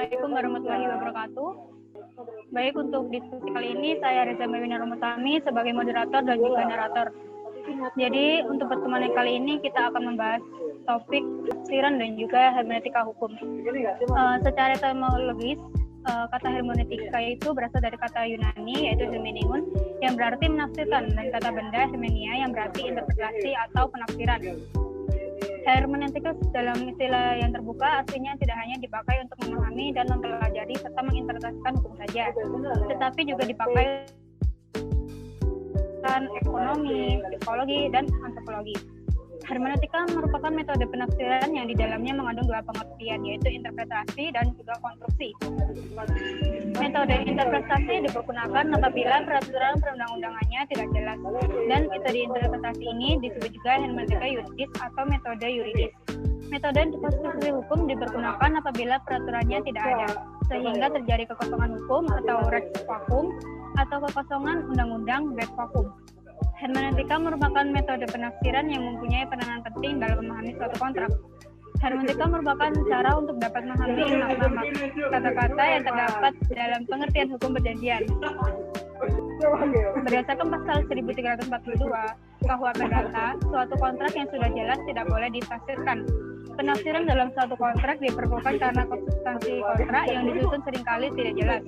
Assalamualaikum warahmatullahi wabarakatuh. Baik, untuk diskusi kali ini saya Reza Mewina Romutami sebagai moderator dan juga narator. Jadi untuk pertemuan kali ini kita akan membahas topik tafsiran dan juga hermeneutika hukum. Secara etimologis, kata hermeneutika itu berasal dari kata Yunani yaitu hermeneuon yang berarti menafsirkan, dan kata benda hermenia yang berarti interpretasi atau penafsiran. Hermeneutika dalam istilah yang terbuka artinya tidak hanya dipakai untuk memahami dan mempelajari serta menginterpretasikan hukum saja, tetapi juga dipakai ekonomi, psikologi, dan antropologi. Hermeneutika merupakan metode penafsiran yang di dalamnya mengandung dua pengertian, yaitu interpretasi dan juga konstruksi. Metode interpretasi dipergunakan apabila peraturan perundang-undangannya tidak jelas, dan metode interpretasi ini disebut juga hermeneutika yuridis atau metode yuridis. Metode konstruksi hukum dipergunakan apabila peraturannya tidak ada, sehingga terjadi kekosongan hukum atau res vacuum atau kekosongan undang-undang res vacuum. Hermeneutika merupakan metode penafsiran yang mempunyai peranan penting dalam memahami suatu kontrak. Hermeneutika merupakan cara untuk dapat memahami makna kata-kata yang terdapat dalam pengertian hukum perjanjian. Berdasarkan pasal 1342 KUH Perdata, suatu kontrak yang sudah jelas tidak boleh ditafsirkan. Penafsiran dalam suatu kontrak diperlukan karena substansi kontrak yang disusun seringkali tidak jelas,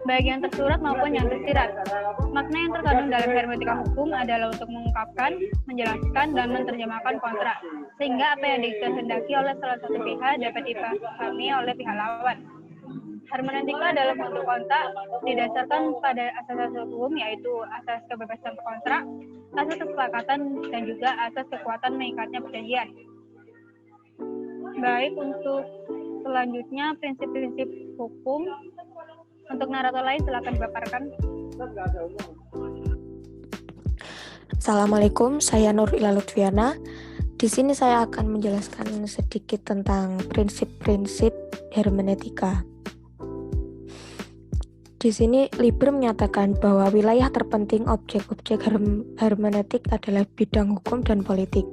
baik yang tersurat maupun yang tersirat. Makna yang terkandung dalam hermeneutika hukum adalah untuk mengungkapkan, menjelaskan, dan menerjemahkan kontrak, sehingga apa yang dikehendaki oleh salah satu pihak dapat dipahami oleh pihak lawan. Hermeneutika dalam suatu kontrak didasarkan pada asas-asas hukum, yaitu asas kebebasan kontrak, asas kesepakatan, dan juga asas kekuatan mengikatnya perjanjian. Baik, untuk selanjutnya prinsip-prinsip hukum. Untuk narator lain silakan dipaparkan. Assalamualaikum, saya Nurila Lutfiana. Di sini saya akan menjelaskan sedikit tentang prinsip-prinsip hermeneutika. Di sini Liber menyatakan bahwa wilayah terpenting objek-objek hermeneutik adalah bidang hukum dan politik.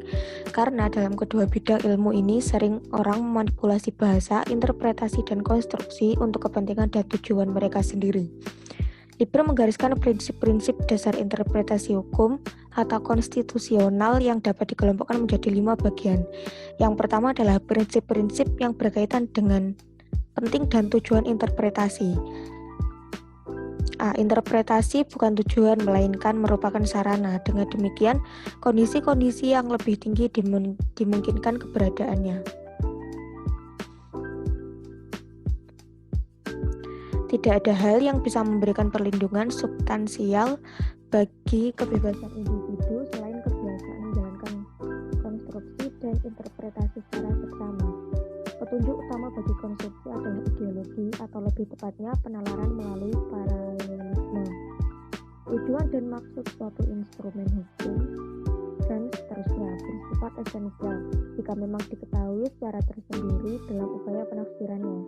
Karena dalam kedua bidang ilmu ini sering orang memanipulasi bahasa, interpretasi, dan konstruksi untuk kepentingan dan tujuan mereka sendiri. Liber menggariskan prinsip-prinsip dasar interpretasi hukum atau konstitusional yang dapat dikelompokkan menjadi 5 bagian. Yang pertama adalah prinsip-prinsip yang berkaitan dengan penting dan tujuan interpretasi. Interpretasi bukan tujuan, melainkan merupakan sarana. Dengan demikian, kondisi-kondisi yang lebih tinggi dimungkinkan keberadaannya. Tidak ada hal yang bisa memberikan perlindungan substansial bagi kebebasan individu selain kebiasaan menjalankan konstruksi dan interpretasi secara seksama. Petunjuk utama bagi konstruksi adalah ideologi, atau lebih tepatnya penalaran melalui paralelisme. Tujuan dan maksud suatu instrumen hukum dan seterusnya bersifat esensial jika memang diketahui secara tersendiri dalam upaya penafsirannya.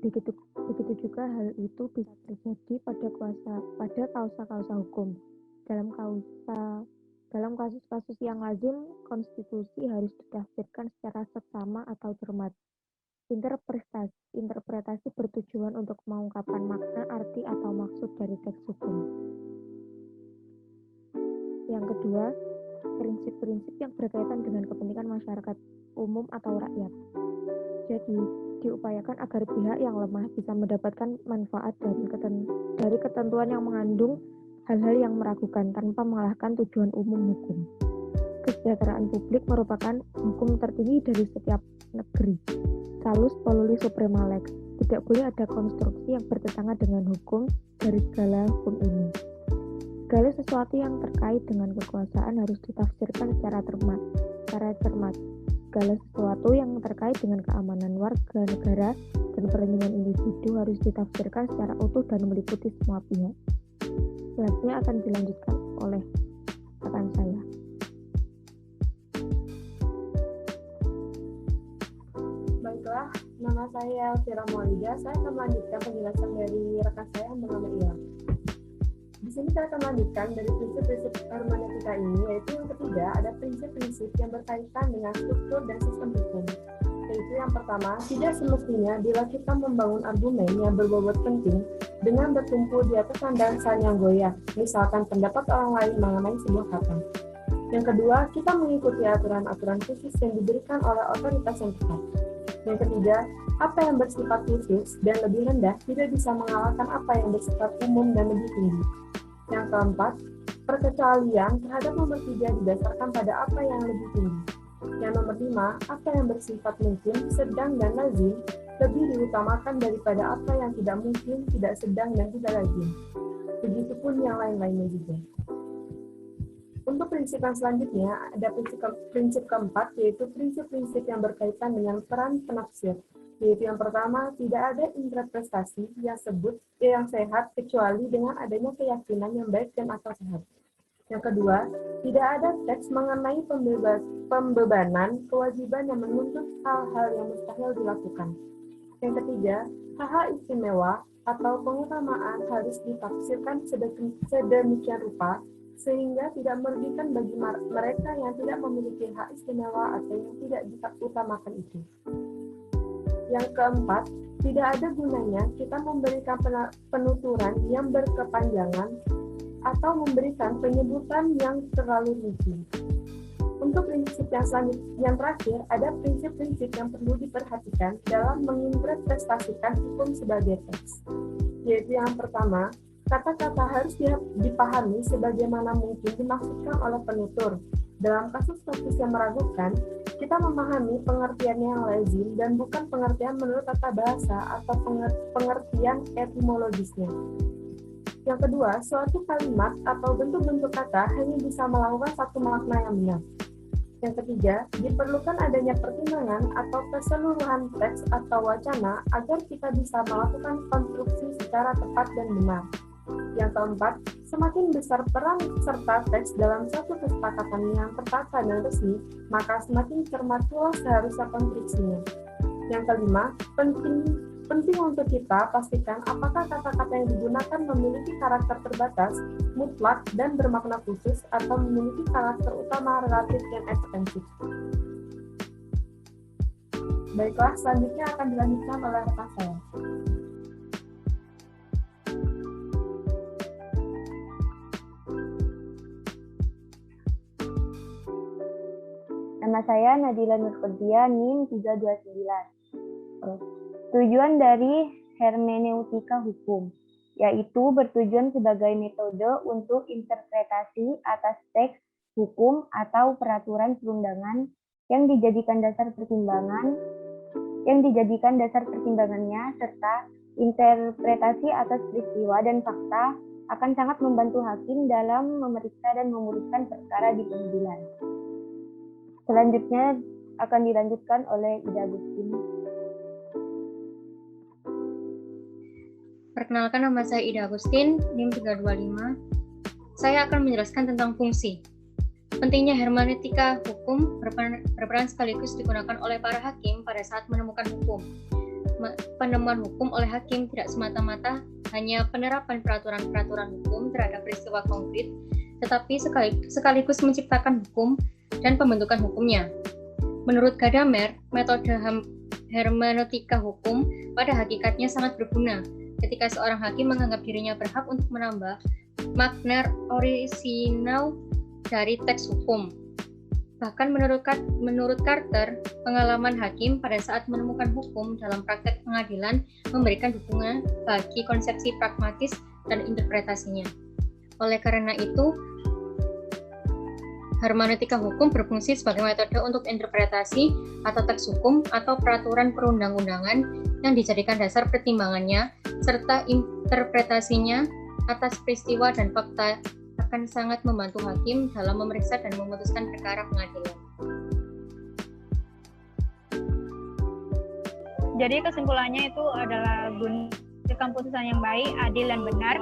Begitu juga hal itu bisa terjadi pada kausa-kausa hukum. Dalam kasus-kasus yang lazim, konstitusi harus ditafsirkan secara seksama atau cermat. Interpretasi bertujuan untuk mengungkapkan makna, arti, atau maksud dari teks hukum. Yang kedua, prinsip-prinsip yang berkaitan dengan kepentingan masyarakat umum atau rakyat. Jadi, diupayakan agar pihak yang lemah bisa mendapatkan manfaat dari ketentuan yang mengandung hal-hal yang meragukan tanpa mengalahkan tujuan umum hukum. Kesejahteraan publik merupakan hukum tertinggi dari setiap negeri. Salus poluli suprema lex. Tidak boleh ada konstruksi yang bertentangan dengan hukum dari segala hukum ini. Segala sesuatu yang terkait dengan kekuasaan harus ditafsirkan secara cermat. Segala sesuatu yang terkait dengan keamanan warga negara dan perlindungan individu harus ditafsirkan secara utuh dan meliputi semua pihak. Selanjutnya akan dilanjutkan oleh rekan saya. Baiklah, nama saya Fira Maulida. Saya akan melanjutkan penjelasan dari rekan saya yang bernama Ila. Di sini saya akan melanjutkan dari prinsip-prinsip hermeneutika ini, yaitu yang ketiga ada prinsip-prinsip yang berkaitan dengan struktur dan sistem hukum. Yaitu yang pertama, tidak semestinya bila kita membangun argumen yang berbobot penting dengan bertumpu di atas landasan yang goyah, misalkan pendapat orang lain mengenai sebuah kata. Yang kedua, kita mengikuti aturan-aturan khusus yang diberikan oleh otoritas yang tepat. Yang ketiga, apa yang bersifat khusus dan lebih rendah tidak bisa mengalahkan apa yang bersifat umum dan lebih tinggi. Yang keempat, perkecualian terhadap nomor 3 didasarkan pada apa yang lebih tinggi. Yang nomor 5, apa yang bersifat mungkin, sedang, dan lazim lebih diutamakan daripada apa yang tidak mungkin, tidak sedang, dan tidak lazim. Begitupun yang lain-lainnya juga. Untuk prinsip yang selanjutnya, ada prinsip keempat, yaitu prinsip-prinsip yang berkaitan dengan peran penafsir. Yaitu yang pertama, tidak ada interpretasi yang sehat kecuali dengan adanya keyakinan yang baik dan akal sehat. Yang kedua, tidak ada teks mengenai pembebanan kewajiban yang menuntut hal-hal yang mustahil dilakukan. Yang ketiga, hak istimewa atau pengutamaan harus ditafsirkan sedemikian rupa sehingga tidak merugikan bagi mereka yang tidak memiliki hak istimewa atau yang tidak diutamakan itu. Yang keempat, tidak ada gunanya kita memberikan penuturan yang berkepanjangan atau memberikan penyebutan yang terlalu rinci. Untuk prinsip yang terakhir, ada prinsip-prinsip yang perlu diperhatikan dalam menginterpretasikan hukum sebagai teks. Yaitu yang pertama, kata-kata harus dipahami sebagaimana mungkin dimaksudkan oleh penutur. Dalam kasus-kasus yang meragukan, kita memahami pengertian yang lazim dan bukan pengertian menurut tata bahasa atau pengertian etimologisnya. Yang kedua, suatu kalimat atau bentuk-bentuk kata hanya bisa melakukan satu makna yang benar. Yang ketiga, diperlukan adanya pertimbangan atau keseluruhan teks atau wacana agar kita bisa melakukan konstruksi secara tepat dan benar. Yang keempat, semakin besar peran serta teks dalam suatu kesepakatan yang tertata dan resmi, maka semakin cermat pula seharusnya konstruksinya. Yang kelima, penting untuk kita pastikan apakah kata-kata yang digunakan memiliki karakter terbatas, mutlak, dan bermakna khusus, atau memiliki karakter utama, relatif, dan ekstensif. Baiklah, selanjutnya akan dilanjutkan oleh rekan saya. Nama saya Nadila Nurkodia, NIM 329. Tujuan dari hermeneutika hukum, yaitu bertujuan sebagai metode untuk interpretasi atas teks hukum atau peraturan perundangan yang dijadikan dasar pertimbangannya serta interpretasi atas peristiwa dan fakta akan sangat membantu hakim dalam memeriksa dan memutuskan perkara di pengadilan. Selanjutnya akan dilanjutkan oleh Ida Agustin. Perkenalkan, nama saya Ida Agustin, NIM 325. Saya akan menjelaskan tentang fungsi. Pentingnya hermeneutika hukum berperan sekaligus digunakan oleh para hakim pada saat menemukan hukum. Penemuan hukum oleh hakim tidak semata-mata hanya penerapan peraturan-peraturan hukum terhadap peristiwa konkret, tetapi sekaligus menciptakan hukum dan pembentukan hukumnya. Menurut Gadamer, metode hermeneutika hukum pada hakikatnya sangat berguna ketika seorang hakim menganggap dirinya berhak untuk menambah makna orisinal dari teks hukum. Bahkan menurut Carter, pengalaman hakim pada saat menemukan hukum dalam praktek pengadilan memberikan dukungan bagi konsepsi pragmatis dan interpretasinya. Oleh karena itu, hermeneutika hukum berfungsi sebagai metode untuk interpretasi atau teks hukum atau peraturan perundang-undangan yang dijadikan dasar pertimbangannya serta interpretasinya atas peristiwa dan fakta akan sangat membantu hakim dalam memeriksa dan memutuskan perkara pengadilan. Jadi kesimpulannya itu adalah guna putusan yang baik, adil, dan benar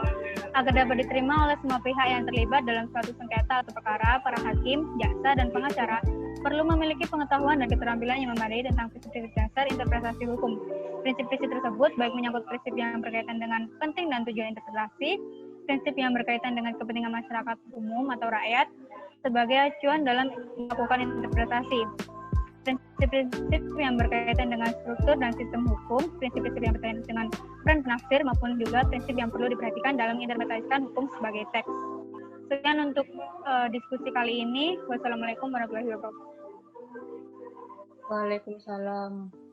agar dapat diterima oleh semua pihak yang terlibat dalam suatu sengketa atau perkara. Para hakim, jaksa, dan pengacara perlu memiliki pengetahuan dan keterampilan yang memadai tentang prinsip-prinsip dasar interpretasi hukum. Prinsip-prinsip tersebut baik menyangkut prinsip yang berkaitan dengan penting dan tujuan interpretasi, prinsip yang berkaitan dengan kepentingan masyarakat umum atau rakyat sebagai acuan dalam melakukan interpretasi, prinsip-prinsip yang berkaitan dengan struktur dan sistem hukum, prinsip-prinsip yang berkaitan dengan peran penafsir, maupun juga prinsip yang perlu diperhatikan dalam menginterpretasikan hukum sebagai teks. Sekian untuk diskusi kali ini. Wassalamualaikum warahmatullahi wabarakatuh. Waalaikumsalam.